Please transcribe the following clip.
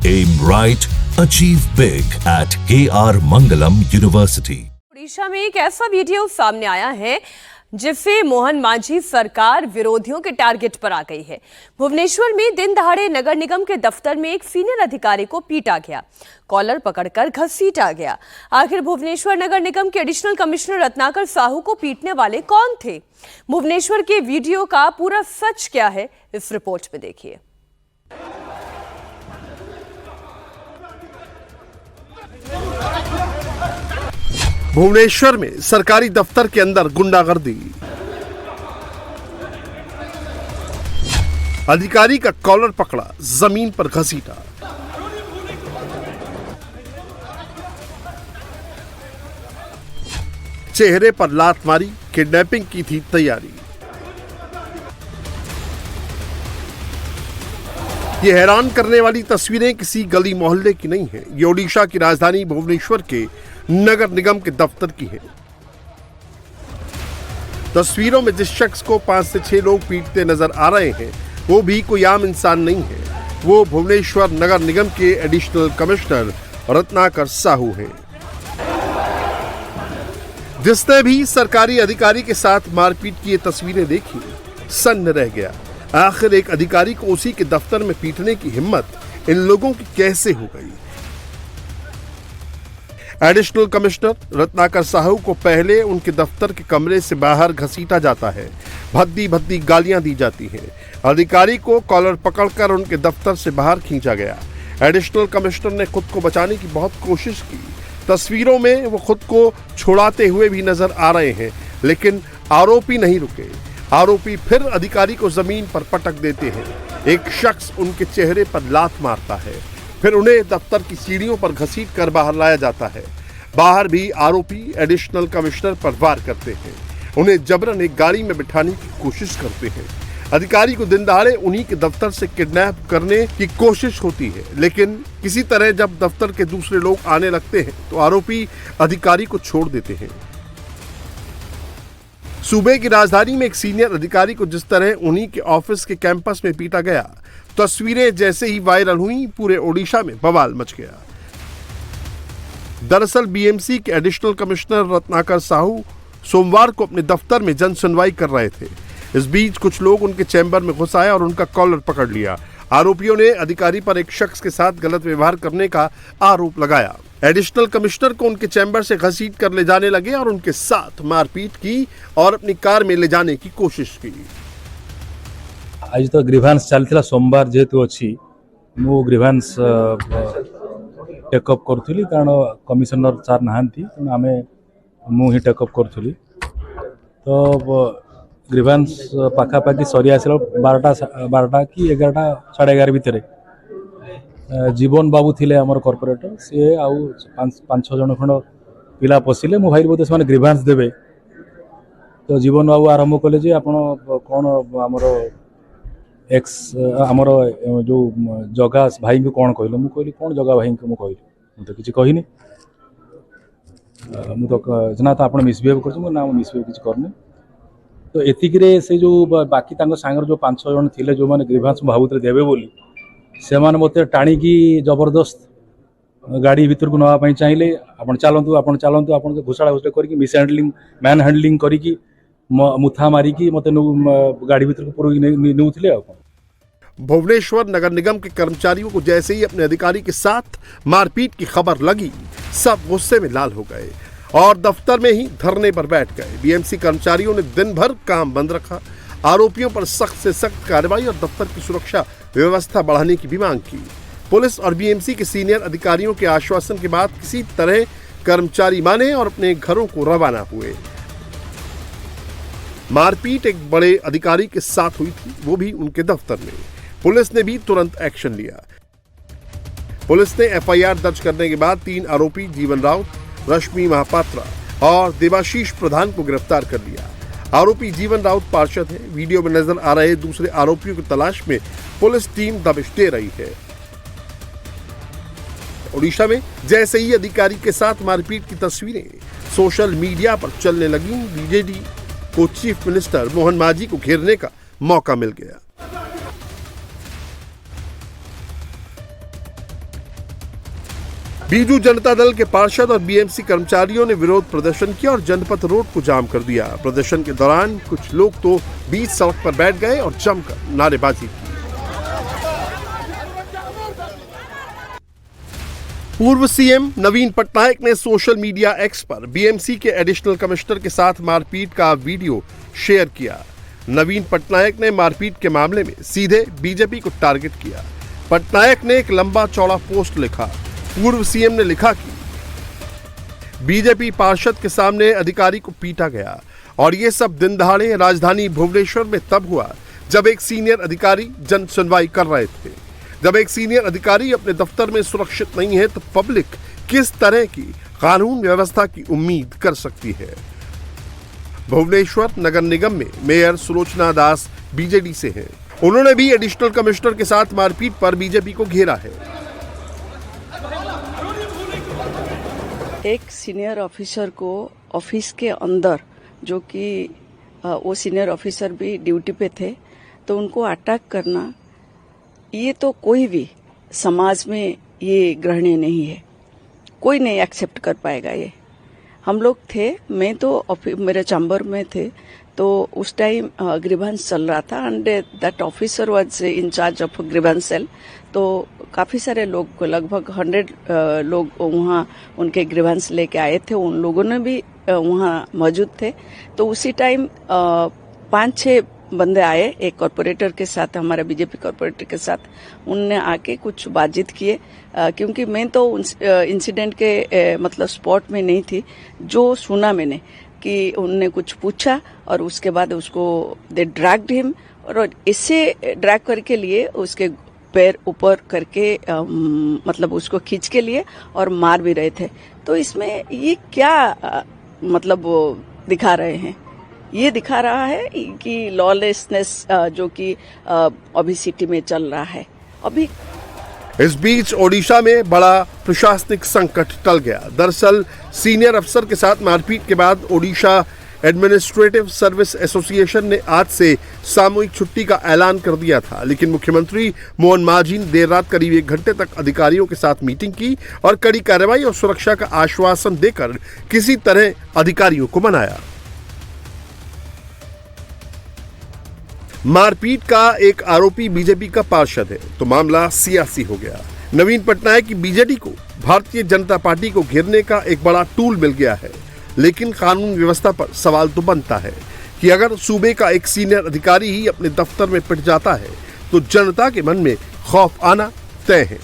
Aim right, achieve big at KR Mangalam University. Odisha में एक ऐसा वीडियो सामने आया है जिससे मोहन मांझी सरकार विरोधियों के टारगेट पर आ गई है। भुवनेश्वर में दिन दहाड़े नगर निगम के दफ्तर में एक सीनियर अधिकारी को पीटा गया, कॉलर पकड़कर घसीटा गया। आखिर भुवनेश्वर नगर निगम के एडिशनल कमिश्नर रत्नाकर साहू को पीटने वाले कौन थे? भुवनेश्वर के वीडियो का पूरा सच क्या है, इस रिपोर्ट में देखिए। भुवनेश्वर में सरकारी दफ्तर के अंदर गुंडागर्दी, अधिकारी का कॉलर पकड़ा, जमीन पर घसीटा। चेहरे पर लात मारी, किडनैपिंग की थी तैयारी। ये हैरान करने वाली तस्वीरें किसी गली मोहल्ले की नहीं है। ये ओडिशा की राजधानी भुवनेश्वर के नगर निगम के दफ्तर की है। तस्वीरों में जिस शख्स को 5 से 6 लोग पीटते नजर आ रहे हैं वो भी कोई आम इंसान नहीं है। वो भुवनेश्वर नगर निगम के एडिशनल कमिश्नर रत्नाकर साहू हैं। जिसने भी सरकारी अधिकारी के साथ मारपीट की ये तस्वीरें देखी सन्न रह गया। आखिर एक अधिकारी को उसी के दफ्तर में पीटने की हिम्मत इन लोगों की कैसे हो गई? एडिशनल कमिश्नर रत्नाकर साहू को पहले उनके दफ्तर के कमरे से बाहर घसीटा जाता है, भद्दी भद्दी गालियां दी जाती हैं। अधिकारी को कॉलर पकड़कर उनके दफ्तर से बाहर खींचा गया। एडिशनल कमिश्नर ने खुद को बचाने की बहुत कोशिश की। तस्वीरों में वो खुद को छुड़ाते हुए भी नजर आ रहे हैं, लेकिन आरोपी नहीं रुके। आरोपी फिर अधिकारी को जमीन पर पटक देते हैं। एक शख्स उनके चेहरे पर लात मारता है, फिर उन्हें दफ्तर की सीढ़ियों पर घसीट कर बाहर लाया जाता है। बाहर भी आरोपी एडिशनल कमिश्नर पर वार करते हैं। उन्हें जबरन एक गाड़ी में बिठाने की कोशिश करते हैं। अधिकारी को दिन दहाड़े उन्हीं के दफ्तर से किडनैप करने की कोशिश होती है, लेकिन किसी तरह जब दफ्तर के दूसरे लोग आने लगते हैं तो आरोपी अधिकारी को छोड़ देते हैं। सूबे की राजधानी में एक सीनियर अधिकारी को जिस तरह उन्हीं के ऑफिस के कैंपस में पीटा गया, तस्वीरें जैसे ही वायरल हुई पूरे ओडिशा में बवाल मच गया। दरअसल बीएमसी के एडिशनल कमिश्नर रत्नाकर साहू सोमवार को अपने दफ्तर में जन सुनवाई कर रहे थे। इस बीच कुछ लोग उनके चैम्बर में घुस आए और उनका कॉलर पकड़ लिया। आरोपियों ने अधिकारी पर एक शख्स के साथ गलत व्यवहार करने का आरोप लगाया। एडिशनल कमिश्नर को उनके चैम्बर से घसीट कर ले जाने लगे और उनके साथ मारपीट की और अपनी कार में ले जाने की कोशिश की। आज तो ग्रीभांस चलता सोमवार जेहेतु अच्छी मु ग्रीभांस टेकअप करूली, कारण कमिशनर सार नहांती तेणु आम मु ही टेकअप करूली। तो ग्रीभांस पाखापाखि सरी आस 12 कि 11 साढ़े 11 भितर जीवन बाबू थिले आमर कॉर्पोरेटर, सी आउ 5-6 जन खंड पिला पशिले। मु भाई बोधे से ग्रीभांस देवे, तो जीवन बाबू आरंभ कले जे आपण कौन आमर एक्स आमर जो जगा भाई को कौन कहल? मुझे कौन जगा भाई को मुझे तो किसी कहनी मुझे तो आप मिसबिहेव कर मिसबिहेव किसी करनी। तो एतिक से जो बाकी सांगर जो 5-6 जन थे जो मैंने ग्रीभांस भावुते देवे बोली से मत टाणिकी जबरदस्त गाड़ी भीतर को नापी चाहिए। आप चलतु आप घुषाड़ा घुषा करके मिस हैंडलिंग मैन हैंडलिंग करके मुथा मारिकी मत गाड़ी भीतर को पूर्व नौले। भुवनेश्वर नगर निगम के कर्मचारियों को जैसे ही अपने अधिकारी के साथ मारपीट की खबर लगी, सब गुस्से में लाल हो गए और दफ्तर में ही धरने पर बैठ गए। बीएमसी कर्मचारियों ने दिन भर काम बंद रखा, आरोपियों पर सख्त से सख्त कार्रवाई और दफ्तर की सुरक्षा व्यवस्था बढ़ाने की भी मांग की। पुलिस और बीएमसी के सीनियर अधिकारियों के आश्वासन के बाद किसी तरह कर्मचारी माने और अपने घरों को रवाना हुए। मारपीट एक बड़े अधिकारी के साथ हुई थी, वो भी उनके दफ्तर में। पुलिस ने भी तुरंत एक्शन लिया। पुलिस ने एफआईआर दर्ज करने के बाद 3 आरोपी जीवन राउत, रश्मि महापात्रा और देवाशीष प्रधान को गिरफ्तार कर लिया। आरोपी जीवन राउत पार्षद है। वीडियो में नजर आ रहे दूसरे आरोपियों की तलाश में पुलिस टीम दबिश दे रही है। ओडिशा में जैसे ही अधिकारी के साथ मारपीट की तस्वीरें सोशल मीडिया पर चलने लगी, बीजेडी को चीफ मिनिस्टर मोहन मांझी को घेरने का मौका मिल गया। बीजू जनता दल के पार्षद और बीएमसी कर्मचारियों ने विरोध प्रदर्शन किया और जनपथ रोड को जाम कर दिया। प्रदर्शन के दौरान कुछ लोग तो बीच सड़क पर बैठ गए और जमकर नारेबाजी की। पूर्व सीएम नवीन पटनायक ने सोशल मीडिया एक्स पर बीएमसी के एडिशनल कमिश्नर के साथ मारपीट का वीडियो शेयर किया। नवीन पटनायक ने मारपीट के मामले में सीधे बीजेपी को टारगेट किया। पटनायक ने एक लंबा चौड़ा पोस्ट लिखा। पूर्व सीएम ने लिखा कि बीजेपी पार्षद के सामने अधिकारी को पीटा गया और ये सब दिन दहाड़े राजधानी भुवनेश्वर में तब हुआ जब एक सीनियर अधिकारी जन सुनवाई कर रहे थे। जब एक सीनियर अधिकारी अपने दफ्तर में सुरक्षित नहीं है तो पब्लिक किस तरह की कानून व्यवस्था की उम्मीद कर सकती है। भुवनेश्वर नगर निगम में मेयर सुलोचना दास बीजेडी से हैं। उन्होंने भी एडिशनल कमिश्नर के साथ मारपीट पर बीजेपी को घेरा है। एक सीनियर ऑफिसर को ऑफिस के अंदर, जो कि वो सीनियर ऑफिसर भी ड्यूटी पे थे, तो उनको अटैक करना, ये तो कोई भी समाज में ये ग्रहणीय नहीं है। कोई नहीं एक्सेप्ट कर पाएगा ये। हम लोग थे, मैं तो मेरे चैम्बर में थे, तो उस टाइम ग्रीवेंस चल रहा था and that officer was in charge of grievance cell. तो काफ़ी सारे लोग, लगभग 100 लोग वहाँ उनके ग्रीवेंस लेके आए थे। उन लोगों ने भी वहाँ मौजूद थे। तो उसी टाइम 5-6 बंदे आए, एक कॉर्पोरेटर के साथ, हमारा बीजेपी कॉर्पोरेटर के साथ। उनने आके कुछ बातचीत किए, क्योंकि मैं तो इंसिडेंट के मतलब स्पॉट में नहीं थी। जो सुना मैंने कि उनने कुछ पूछा और उसके बाद उसको दे ड्रैग्ड हिम, और इससे ड्रैग करके लिए उसके पैर ऊपर करके मतलब उसको खींच के लिए और मार भी रहे थे। तो इसमें ये क्या मतलब दिखा रहे हैं? ये दिखा रहा है कि लॉलेसनेस जो कि अभी सिटी में चल रहा है अभी। इस बीच ओडिशा में बड़ा प्रशासनिक संकट टल गया। दरअसल सीनियर अफसर के साथ मारपीट के बाद ओडिशा एडमिनिस्ट्रेटिव सर्विस एसोसिएशन ने आज से सामूहिक छुट्टी का ऐलान कर दिया था, लेकिन मुख्यमंत्री मोहन मांझी ने देर रात करीब 1 घंटे तक अधिकारियों के साथ मीटिंग की और कड़ी कार्रवाई और सुरक्षा का आश्वासन देकर किसी तरह अधिकारियों को मनाया। मारपीट का एक आरोपी बीजेपी का पार्षद है तो मामला सियासी हो गया। नवीन पटनायक की बीजेडी को भारतीय जनता पार्टी को घेरने का एक बड़ा टूल मिल गया है, लेकिन कानून व्यवस्था पर सवाल तो बनता है कि अगर सूबे का एक सीनियर अधिकारी ही अपने दफ्तर में पिट जाता है तो जनता के मन में खौफ आना तय है।